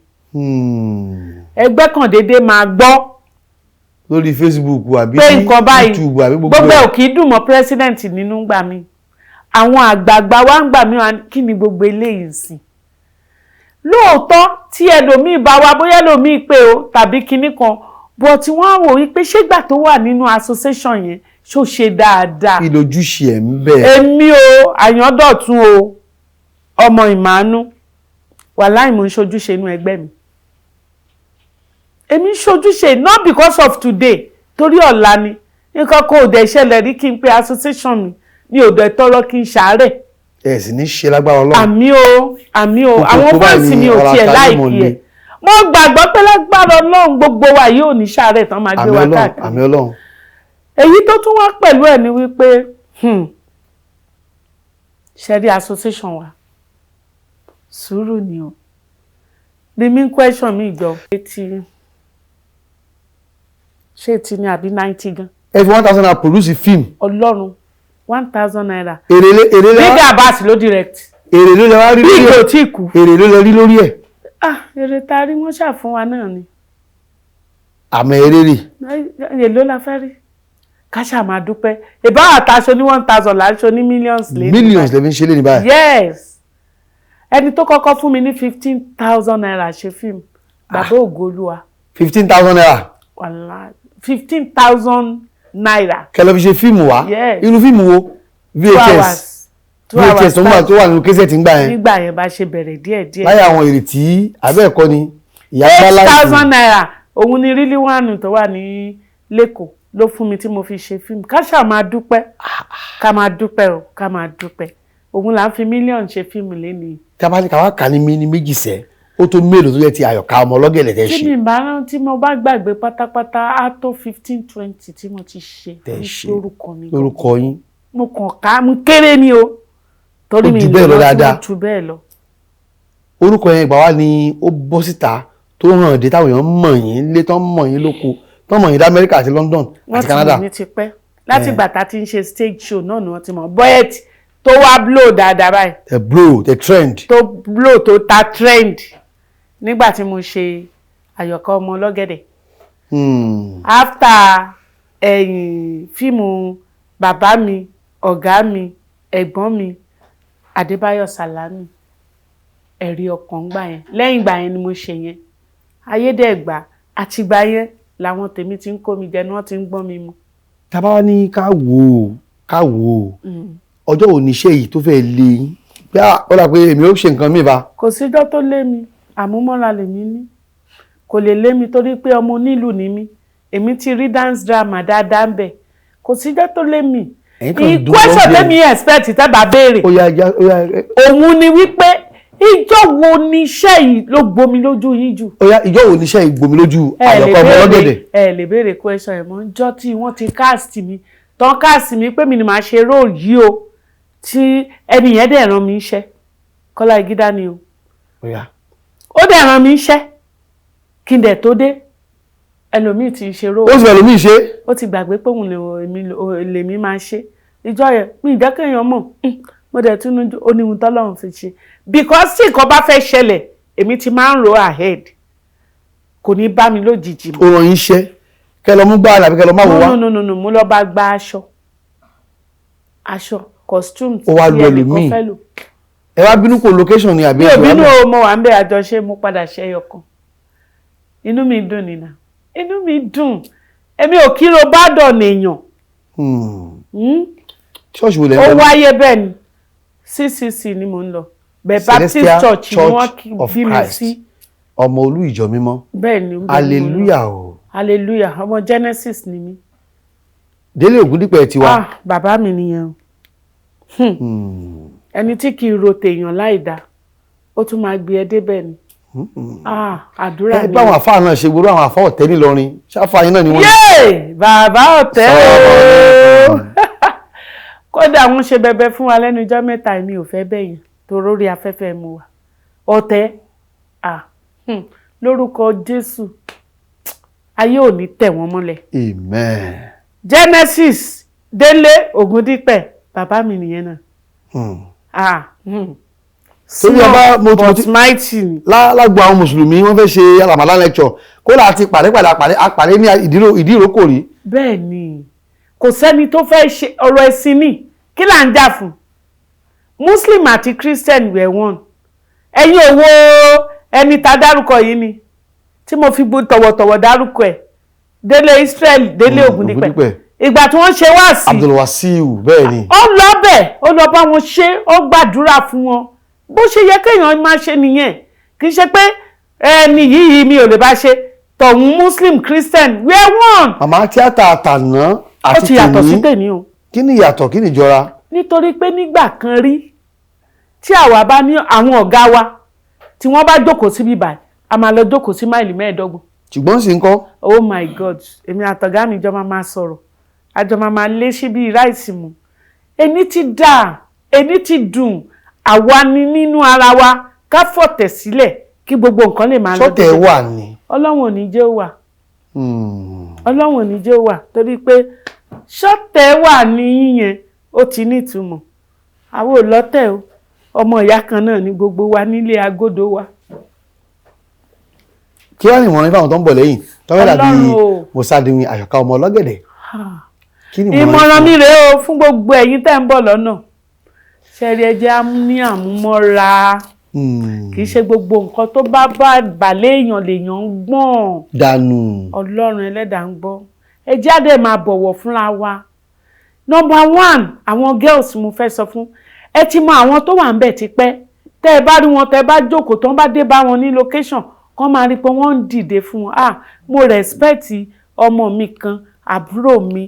ẹgbẹ́ kan déédéé máa gbọ́ lórí Facebook àbí YouTube àbí gbogbo ẹ̀ ò kì í dùn mọ́ president nínú gbà mí àwọn àgbààgbà wa ń gbà mí kí ni gbogbo eléyìí sí lóòótọ́ tí ẹlòmíì bá wá bóyá ẹlòmíì pé o tàbí kinní kan bọ̀ tí wọ́n á wò wípé ṣégbà tó wà nínú association yẹn ṣó ṣe dáadáa. kí lójúṣe ẹ̀ ń bẹ̀. èmi o Àyàndọ̀tún o ọmọ Ìmàánú wàláì mò ń ṣojúṣe inú ẹgbẹ́ mi èmi ṣojúṣe not because of today torí ọ̀la ni nǹkan kò dẹ̀ ṣẹlẹ̀ rí kí n pe association mi ò dẹ̀ tọrọ kí n ṣàárẹ̀. ẹ sì ní ṣe lágbára Ọlọ́run. àmì o àwọn fáǹsì mi ò tiẹ̀ láìkí ẹ̀ mo gbàgbọ́ pé lágbára Ọlọ́run gbogbo wa yóò ní ṣàárẹ̀ tán máa gbé wa káàkiri. àmì Ọlọ́run. èyí tó tún wá pẹ̀lú ẹ̀ ni wípé ṣẹ́rí association wa sùúrù ni o the main question mi jọ ṣé ti ní àbí 90 gan. ẹ fi 1,000 naira produce film. Ọlọ́run 1,000 naira. èrè big abas ló direct. èrè ló lè wá rí lórí ẹ̀. big ò tí kù. èrè ló lè rí lórí ẹ̀. èrè ta rí wọ́n ṣàfún wa náà ni. àmọ́ èrè rè. èló la fẹ́ rí ká ṣáà máa dúpẹ́ ìbá àtàṣọ ní 1,000 láṣọ ní millions lé. millions lè fi ń ṣe lé ní báyìí. yes ẹni tó kọ́kọ́ fún mi ní 15,000 naira ṣe fíìmù bàbá ògolúwa. 15,000 naira. wàláhì 15,000 naira. kẹlẹ fi ṣe fíìmù wa. yes irú fíìmù wo. VHS tó wà nínú kẹsẹ̀tì ń gbà yẹn. nígbà yẹn bá ṣe bẹ̀rẹ̀ díẹ̀díẹ̀. láyé àwọn ìrètí abẹ́ẹ̀kọ́ ni ìyá bá láì 8,000 naira òun ni rílí wánù tó wà ní lẹ́kọ̀ọ́ ló fún mi tí mo fi ṣe fíìmù ká ṣáà máa dúpẹ́ ká máa dúpẹ́ o ká máa dúpẹ́ òun là ń fi mílíọ̀nù ṣe fíìmù lénìí. tábàlì káwá kà ní méjì sẹ́ ó tó mélòó tó yẹ ti Àyọ̀ká ọmọ Ọlọ́gẹ̀dẹ̀ tẹ́ ṣe. tí mi bá rán tí mo bá gbàgbé pátápátá á tó 15-20 tí mo ti ṣe lórúkọ mi. lórúkọ yín. mo kàn ká mo kéré ni o torí mi ìlú lọ ju bẹ́ẹ̀ lọ. orúkọ yẹn ìgbà wá ni ó bọ́ síta tó hàn dé táwọn èèyàn mọ̀ yín lé tán mọ̀ yín lóko tán mọ̀ yín dá Amẹ́ríkà àti London àti Canada. wọ́n ti mọ̀ mí ti pẹ́ láti ìgbà tá a ti ń ṣe stage show náà ni wọ́n ti mọ̀ bọ́ẹ̀tì tó wá blow dáadáa báyìí. the trend. tó blow tó ta trend nígbà tí mo ṣe Àyọ̀ká ọmọ Ọlọ́gẹ̀dẹ̀. after fíìmù bàbá mi ọ̀gá mi ẹ̀gbọ́n mi Adébáyọ̀ Sàlámì ẹ̀rí ọkàn gbà yẹn lẹ́yìn ìgbà yẹn ni mo ṣe yẹn ayédègbà àtìgbà yẹn làwọn tèmi ti ń kó mi jẹ ni wọ́n ti ń gbọ́n mi mu. tábà wá ní ká wò ó ọjọ́ òní iṣẹ́ yìí tó fẹ́ lé yín bí ó dà pé èmi ó ṣe nǹkan mi bá. kò síjọ́ tó lé mi àmúmọ́ra lèmi ní kò lè lé mi torí pé ọmọ onílù ni mí èmi ti rí dance drama dáadáa ń bẹ̀ kò síjọ́ tó lé mi. ìkwẹ́sọ̀ tẹ́mi expect tẹ́bà béèrè òun ni wípé ìjọ wo ni iṣẹ́ yìí ló gbomi lójú yín jù. ìjọ wo ni iṣẹ́ yìí gbomi lójú Àyọ̀ká ọmọ Ọlọ́gẹ̀dẹ̀. ẹ lè béèrè question ẹ̀ mọ́ njọ́ tí wọ́n ti cast mi tán cast mi pé mi ni màá ṣe role yìí o tí ẹni yẹn dẹ̀ rán mi iṣẹ́ Kọ́lá Igídá ni o. ó dẹ̀ rán mi iṣẹ́ kí n dẹ̀ tó dé ẹlòmíì ti ṣe role. ó sì ẹlòmíì ṣe. ó ti gbàgbé pé òun lèmi máa ṣe ìjọ yẹn mi ìjẹ́kẹ̀yàn mọ̀ mo dẹ̀ tún oníhun tọ́lọ́run fi ṣe because tí nǹkan bá fẹ́ ṣẹlẹ̀ èmi ti máa ń ro ahead kò ní bá mi lójijì mọ́. ó ràn yín ṣẹ́ kẹ́ lọ mú gbá àlàbí kẹ́ lọ má wò wá. no mo lọ bá gba aṣọ costume tí ẹnìkan fẹ́ lò. ẹ wá bínú kò location ni àbí. mi ò bínú o mo wà ń bẹ àjọṣe mo padà ṣẹyọ kan inú mi dùn nínà inú mi dùn èmi ò kíro bá dọ̀ nèèyàn. ṣọ́ọ̀ṣì wo lẹ ń bọ̀. ó wáyé bẹ́ẹ̀ ni CCC ni mo ń lọ bẹ́ẹ̀ Baptist Church ni wọ́n bí mi sí. ọmọ olú ìjọ mímọ́. bẹ́ẹ̀ ni hallelujah o. hallelujah ọmọ Genesis ni mí. Délé Ògúndípẹ̀ tiwa. bàbá mi nìyẹn o. ẹni tí kì í ro tèèyàn láì dá ó tún máa gbé ẹ débẹ̀ ni. àdúrà ni. ẹ báwọn àfáà náà ṣe gbóró àwọn àfáà ọ̀tẹ́ nílọrin ṣáfà yín náà ni wọ́n. yéè bàbá ọ̀tẹ́ o kódà wọ́n ṣe bẹbẹ fún wa lẹ́nu ọjọ́ mẹ́ta mi ò fẹ́ bẹ̀yìn torí orí afẹ́fẹ́ mu wa ọ̀tẹ́ lórúkọ Jésù ayé ò ní tẹ̀ wọ́n mọ́lẹ̀. amen. Genesis Délé Ògúndípẹ̀ bàbá mi nìyẹn náà. torí ọba but mighty ni. lágbo àwọn mùsùlùmí wọ́n fẹ́ ṣe Ramadan lecture kó láti pàdé ní ìdí ìrókò rí. bẹ́ẹ̀ ni kò sẹ́ni tó fẹ́ ṣe ọ̀rọ̀ ẹ̀sìn ní kí là ń jà fún Muslim àti Christian were one. ẹ̀yin òwò ẹni tá dárúkọ yìí ni tí mo fi tọ̀wọ̀tọ̀wọ̀ dárúkọ ẹ̀ Délé Israel Délé Ògúndípẹ̀ ìgbà tí wọ́n ṣe wá sí Abdulwasiu bẹ́ẹ̀ ni. ó lọ bẹ̀ ó lọ bá wọn ṣe ó gbàdúrà fún wọn bó ṣe yẹ kéèyàn máa ṣe nìyẹn kì í ṣe pé ẹni yìí mi ò lè bá ṣe tọ̀hún Muslim Christian we are one. màmá tíátà àtàná àti ó ti yàtọ̀ sí tèmi o. kí ni ìyàtọ̀ kí ni ìjọra. nítorí pé nígbà kan rí tí àwa bá ní àwọn ọ̀gá wa tí wọ́n bá jókòó síbí báyìí a máa lọ jókòó sí máìlì 15. ṣùgbọ́n sì ń kọ́. oh my god èmi àtọ̀gá mi jọ máa sọ̀rọ̀ àjọ máa lé síbi ráìsì mu ẹni ti dà ẹni ti dùn àwa ni nínú ara wa ká fọ̀tẹ̀ sílẹ̀ kí gbogbo nǹkan lè máa lọ. sọ́tẹ̀ wà ní. ọlọ́run ò ní jẹ́ ó wà. ọlọ́run ò ní jẹ́ ó wà torí pé sọ́tẹ̀ wà ní yíyẹn ó ti nítumọ̀ àwọn ò lọ́tẹ̀ o ọmọ ìyá kan náà ni gbogbo wa nílé agodo wa. kí wàá nìmọ̀ràn nípa àwọn tó ń bọ̀ lẹ́yìn tọ́wọ́ dàbí mọ̀sádìwìn Àyọ̀ká ọmọ Ọlọ́gẹ̀dẹ̀. ìmọ̀ràn mi rèé o fún gbogbo ẹ̀yin tẹ́ ń bọ̀ lọ́nà ṣẹ́rí ẹ jẹ́ ní àmúmọ́ra kì í ṣe gbogbo nǹkan tó bá balẹ̀ èèyàn lèèyàn ń gbọ́n dànù Ọlọ́run ẹlẹ́dàá ń gbọ́ ẹ jáde máa bọ̀wọ̀ fúnra wa. Number 1 àwọn girls mo fẹ́ sọ fún ẹ ti mọ àwọn tó wà ń bẹ̀ tipẹ́ tẹ́ ẹ bá rí wọn tẹ́ ẹ bá jókòó tó ń bá dé bá wọn ní location kán máa rí pé wọ́n ń dìde fún wọn mo respect ọmọ mi kan àbúrò mi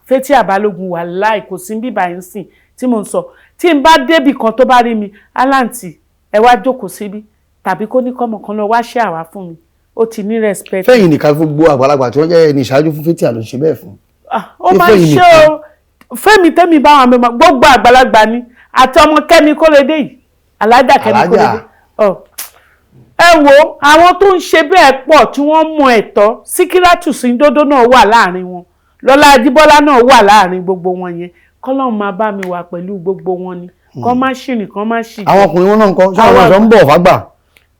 Fẹ́tí Àbálógun wà láì kò sí bíbá yín sìn tí mo ń sọ tí n bá débì kan tó bá rí mi aláǹtì ẹ wá jókòó síbí tàbí kó ní kọ́mọ kan lọ wá ṣe àwá fún mi ó ti ní respect. fẹ́yìn nìkan fún gbogbo àgbàlagbà tí wọ́n jẹ́ ẹni ìṣáájú fún Fẹ́tí àlọ́ ṣe bẹ́ẹ̀ fún. ó máa ń ṣe o Fẹ́mi tẹ́mi bá wọn mẹ́mọ́ gbogbo àgbàlagbà ni àti ọmọ Kẹ́mi Kóredé yìí alájà Kẹ́mi Kóredé. ẹ wo àwọn tó ń ṣe bẹ́ẹ̀ pọ̀ tí wọ́n mọ ẹ̀tọ́ Síkírátù Síndódó náà wà láàrin wọn Lọ́lá Ajíbọ́lá náà wà láàrin gbogbo wọn yẹn kọ́lọ́run máa bá mi wà pẹ̀lú gbogbo wọn ni kọ́ má ṣìrìn kọ́ má ṣì. àwọn ọkùnrin wọn náà ń kọ́ sọ àwọn ọ̀ṣọ́ ń bọ̀ fàgbà.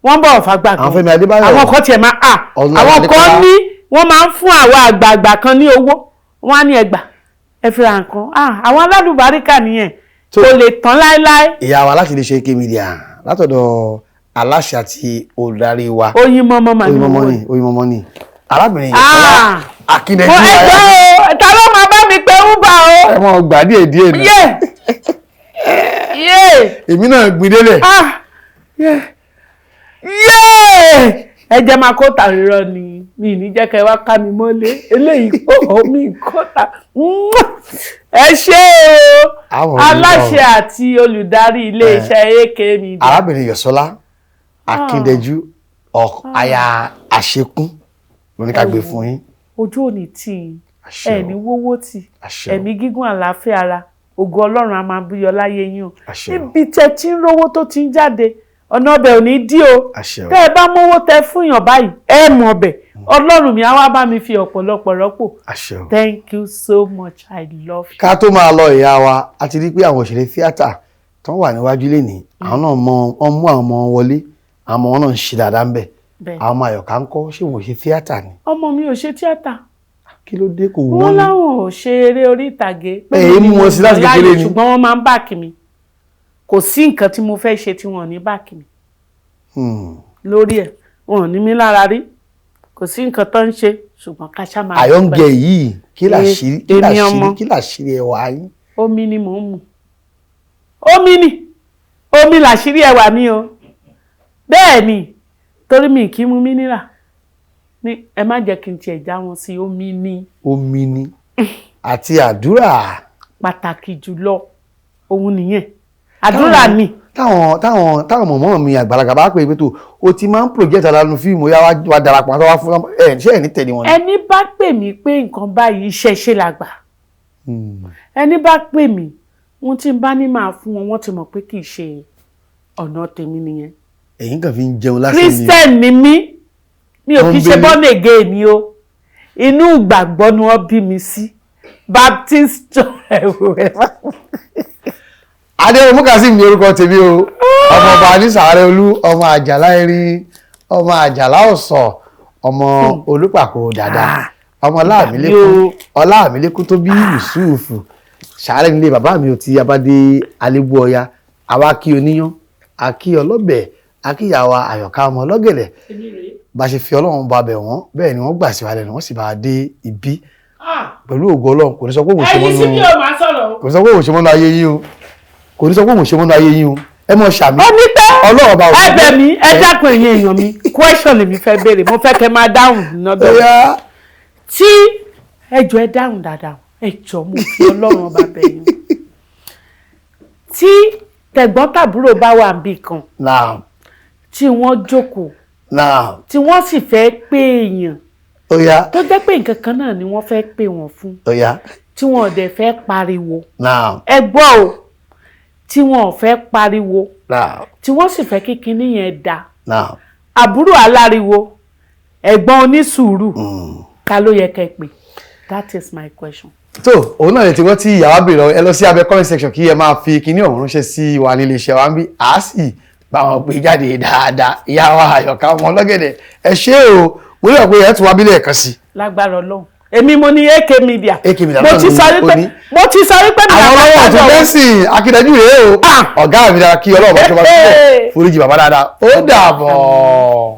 wọ́n ń bọ̀ fàgbà kan àwọn Fẹ́mi Adébáyọ̀ àwọn kan tiẹ̀ máa àwọn kan ní wọ́n máa ń fún àwọn àgbààgbà kan ní owó wọ́n á ní ẹgbà ẹ fi ra nǹkan àwọn aládùbáríkà nìyẹn kò lè tán láéláé. ìyá wa láti lè ṣe AK Media látọ̀dọ̀ aláṣẹ àti olùdarí wa Oyinmomo ni arábìnrin yẹn akíndẹ́jú ayé. ta ló máa bá mi pé uber o. ẹ mọ gbà díẹ̀ ni. èmi náà gbin délẹ̀. ẹ jẹ́ máa kó tàrírọ́ ni mi ní jẹ́ kẹ́ wá ká mi mọ́lé eléyìí kó mi kọ́ta. ẹ ṣé o aláṣẹ àti olùdarí iléeṣẹ́ AK Media. arábìnrin Yọ̀sọ́lá akíndẹ́jú aya àṣekún lóníkàgbé fún yín. ojú òní tí ẹni wówó tí ẹ̀mí gígùn àlàáfíà ara ògo Ọlọ́run a máa búyọ láyé yín o ibi tẹ́ tí ń rówó tó ti ń jáde ọ̀nà ọbẹ̀ ò ní dí o tẹ́ ẹ bá mówó tẹ́ fún yàn báyìí ẹ mọ̀ ọbẹ̀ Ọlọ́run mi á wá bá mi fi ọ̀pọ̀lọpọ̀ rọ́pò. Thank you so much, I love you. ká tó máa lọ ìyá wa a ti rí pé àwọn òṣèré tíátà tó wà níwájú lénìí àwọn náà mú àwọn ọmọ wọlé àwọn ọmọ wọn náà ń ṣe dáadáa ń bẹ̀ àwọn ọmọ Àyọ̀ká ń kọ́ ṣé wọ́n ṣe tíátà ni. ọmọ mi ò ṣe tíátà. kí ló dé kò wọ́n ni. wọ́n láwọn ò ṣe eré orí ìtàgé. èyí mú wọn sí láti kékeré ni. ṣùgbọ́n wọ́n máa ń báàkì mi kò sí nǹkan tí mo fẹ́ ṣe tí wọ́n ò ní báàkì mi. lórí ẹ̀ wọn ò ní mí lára rí kò sí nǹkan tó ń ṣe ṣùgbọ́n káṣá máa. Àyọ̀ǹgẹ̀ yìí kí làṣírí ẹwà yín. omi ni mò ń mu omi làṣírí ẹwà mi o bẹ́ẹ̀ ni torí mi kì í mu mineral ní ẹ má jẹ́ kí n tiẹ̀ já wọn sí omi ni àti àdúrà pàtàkì jùlọ òun nìyẹn àdúrà ni. táwọn mọ̀mọ́ mi àgbàlagbà bá pè é pé tó o ti máa ń project alánú fíìmù yá wá darapọ̀ àtọwá fún ṣé ẹ̀ ní tẹ̀lé wọn. ẹni bá pè mí pé nǹkan báyìí iṣẹ́ ṣe làgbà ẹni bá pè mí ohun tí n bá ní máa fún wọn wọ́n ti mọ̀ pé kì í ṣe ọ̀nà tèmi nìyẹn. ẹ̀yin kàn fi ń jẹun lásán ni. Christian ni mí mi ò fi ṣe born again ni o inú ìgbàgbọ́ ni wọ́n bí mi sí Baptist Adéyẹmọ Kazeem ní orúkọ tèmi o ọmọ ọba ní sàárẹ̀ olú ọmọ àjàlá erin ọmọ àjàlá ọ̀sọ̀ ọmọ olùpàkó dàda ọmọ ọláàmílẹ́kùn tó bí Yusufu sàárẹ̀ nílé bàbá mi ò ti abádé alébú ọya àwa kí oníyán akí ọlọ́bẹ̀ akíyàwó Àyọ̀ká ọmọ Ọlọ́gẹ̀dẹ̀ bá ṣe fi Ọlọ́run bá bẹ̀ wọ́n bẹ́ẹ̀ ni wọ́n gbà sí wa lẹ́nu wọ́n sì bá dé ibi pẹ̀lú ògo Ọlọ́run kò ní sọ pé òun ṣe mọ́nú ayé yín o kò ní sọ pé òun ṣe mọ́nú ayé yín o ẹ mọ̀ ṣàmì. ó ní pé Ọlọ́run bá ẹ bẹ̀ mí ẹ dákun ẹ̀yin èèyàn mi question lèmi fẹ́ béèrè mo fẹ́ kẹ́ máa dáhùn nọ́dọ̀ tí ẹjọ́ ẹ dáhùn dáadáa ẹjọ́ mo fi Ọlọ́run ọba bẹ̀ yín tí tẹ̀gbọ́n-tàbúrò bá wà níbì kan tí wọ́n jókòó tí wọ́n sì fẹ́ pé èèyàn tó jẹ́ pé nǹkan kan náà ni wọ́n fẹ́ pè wọ́n fún tí wọ́n ò dẹ̀ fẹ́ pariwo ẹ gbọ́ o tí wọ́n ò fẹ́ pariwo tí wọ́n sì fẹ́ kí kinní yẹn dá àbúrò aláriwo ẹ̀gbọ́n onísùúrù ká ló yẹ kẹ́ pè that is my question. tó òun náà lè ti wọ́n tí ìyàwó bèrè ẹ lọ sí abẹ́ comment section kí ẹ máa fi kinní ọ̀hún ránṣẹ́ sí wa nílé iṣẹ́ wa ń bí a sì bá wọn pè jáde dáadáa ìyá wa Àyọ̀ká ọmọ Ọlọ́gẹ̀dẹ̀ ẹ ṣé o mo rí ọ̀pẹ ẹ̀ tún wá bílẹ̀ ẹ̀kan sí. lágbára Ọlọ́run èmi mo ní AK Media mo ti sọ wípé mi àwọn ọlọ́wọ́ ọ̀tún bẹ́sìn akíndẹ́jú rèé o ọ̀gá mi dára kí Ọlọ́run bá tó bá tó foríjì bàbá dáadáa ó dàbọ̀.